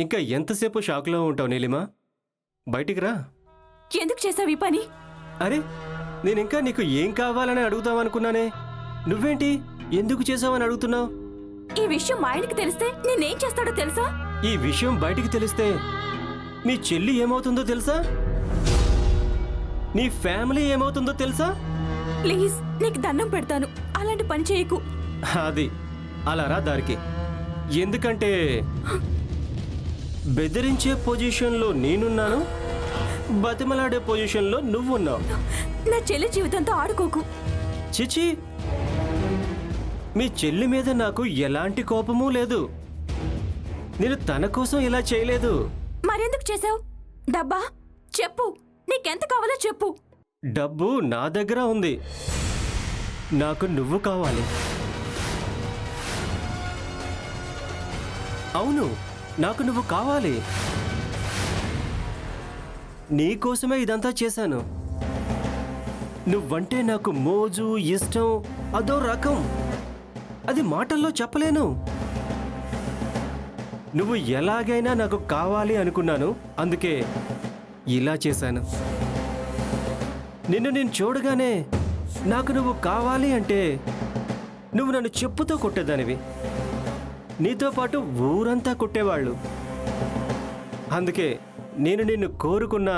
ఇంకా ఎంతసేపు షాక్లో ఉంటావు నీలిమా? బయటికి రా. ఎందుకు చేసావు ఈ పని? అరే, నేనింకా నీకు ఏం కావాలని అడుగుతావనుకున్నానే. నువ్వేంటి ఎందుకు చేసావని అడుగుతున్నావు? ఈ విషయం మా ఆయనకి తెలిస్తే నేనేం చేస్తాడో తెలుసా? ఈ విషయం బయటికి తెలిస్తే మీ చెల్లి ఏమవుతుందో తెలుసా? నీ ఫ్యామిలీ ఏమవుతుందో తెలుసా? ప్లీజ్, నీకు దండం పెడతాను, అలాంటి పని చేయకు. అది అలా రా దారికి. ఎందుకంటే బెదిరించే పొజిషన్లో నేనున్నాను, బతిమలాడే పొజిషన్లో నువ్వున్నావు. నా చెల్లి జీవితంతో ఆడుకోకు. చిచి, మీ చెల్లి మీద నాకు ఎలాంటి కోపమూ లేదు. నేను తన కోసం ఇలా చేయలేదు. మరెందుకు చేసావు? డబ్బా? చెప్పు, నీకెంత కావాలో చెప్పు. డబ్బు నా దగ్గర ఉంది. నాకు నువ్వు కావాలి. అవును, నాకు నువ్వు కావాలి. నీకోసమే ఇదంతా చేశాను. నువ్వంటే నాకు మోజు, ఇష్టం, అదో రకం. అది మాటల్లో చెప్పలేను. నువ్వు ఎలాగైనా నాకు కావాలి అనుకున్నాను, అందుకే ఇలా చేశాను. నిన్ను నేను చూడగానే నాకు నువ్వు కావాలి అంటే నువ్వు నన్ను చెప్పుతో కొట్టేదానివి. నీతో పాటు ఊరంతా కొట్టేవాళ్ళు. అందుకే నేను నిన్ను కోరుకున్నా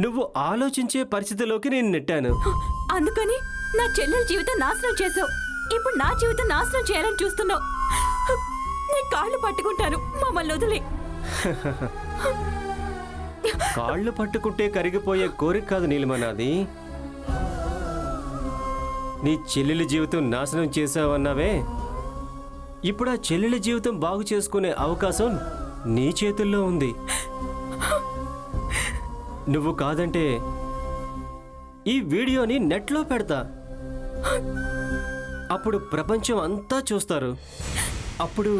నువ్వు ఆలోచించే పరిస్థితిలోకి నేను నెట్టాను. అందుకని నా చెల్లెల జీవితం నాశనం చేసావు. ఇప్పుడు నా జీవితం నాశనం చేయాలని చూస్తున్నావు. నేను కాళ్ళు పట్టుకుంటాను, మమ్మల్ని వదిలే. కాళ్ళు పట్టుకుంటే కరిగిపోయే కోరిక కాదు నీలిమ నాది. నీ చెల్లెలి జీవితం నాశనం చేసావన్నావే, ఇప్పుడు ఆ చెల్లెలి జీవితం బాగు చేసుకునే అవకాశం నీ చేతుల్లో ఉంది. నువ్వు కాదంటే ఈ వీడియోని నెట్లో పెడతా. అప్పుడు ప్రపంచం అంతా చూస్తారు. అప్పుడు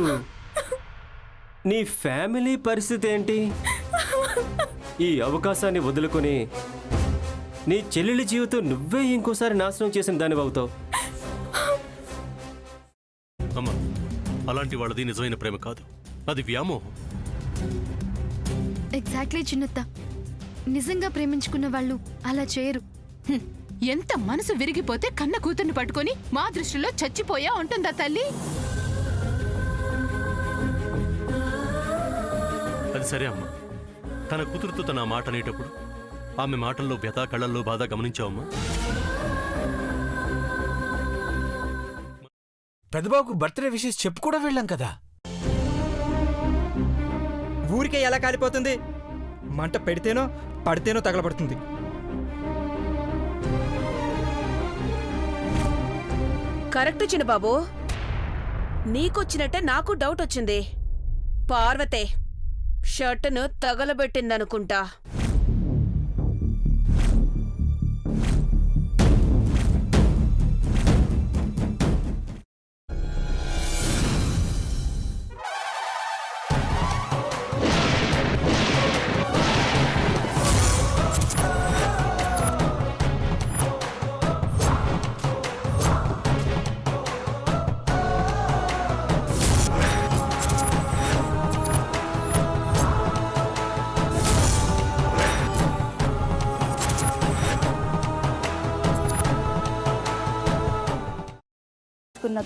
నీ ఫ్యామిలీ పరిస్థితి ఏంటి? ఈ అవకాశాన్ని వదులుకొని నీ చెల్లెలి జీవితం నువ్వే ఇంకోసారి నాశనం చేసిన దానివి అవుతావు. అమ్మా, అలాంటి వాళ్ళది నిజమైన ప్రేమ కాదు, అది వ్యామోహం. ఎగ్జాక్ట్లీ చిన్నత్త, నిజంగా ప్రేమించుకున్న వాళ్ళు అలా చేయరు. ఎంత మనసు విరిగిపోతే కన్న కూతుర్ని పట్టుకొని మా దృష్టిలో చచ్చిపోయా ఉంటుందా తల్లి? అది సరే అమ్మా, తన కూతురుతో తన మాట అనేటప్పుడు ఆమె మాటల్లో వ్యథ, కళ్ళల్లో బాధ గమనించావమ్మా? పెద్దబాబుకు బర్త్డే విషెస్ చెప్పు కూడా వెళ్ళాం కదా. ఊరికే ఎలా కాలిపోతుంది? మంట పెడితేనో పడితేనో తగలబడుతుంది. కరెక్ట్ చిన్నబాబు, నీకొచ్చినట్టే నాకు డౌట్ వచ్చింది. పార్వతే షర్టును తగలబెట్టిందనుకుంటా.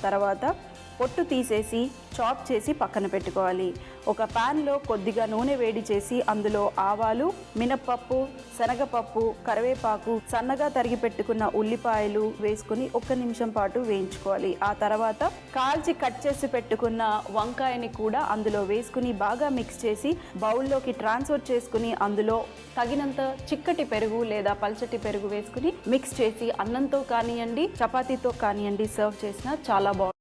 తర్వాత పొట్టు తీసేసి చాప్ చేసి పక్కన పెట్టుకోవాలి. ఒక ప్యాన్లో కొద్దిగా నూనె వేడి చేసి అందులో ఆవాలు, మినప్పప్పు, శనగపప్పు, కరివేపాకు, సన్నగా తరిగి పెట్టుకున్న ఉల్లిపాయలు వేసుకుని 1 నిమిషం పాటు వేయించుకోవాలి. ఆ తర్వాత కాల్చి కట్ చేసి పెట్టుకున్న వంకాయని కూడా అందులో వేసుకుని బాగా మిక్స్ చేసి బౌల్లోకి ట్రాన్స్ఫర్ చేసుకుని అందులో తగినంత చిక్కటి పెరుగు లేదా పల్చటి పెరుగు వేసుకుని మిక్స్ చేసి అన్నంతో కానివ్వండి, చపాతీతో కానివ్వండి సర్వ్ చేసినా చాలా బాగుంటుంది.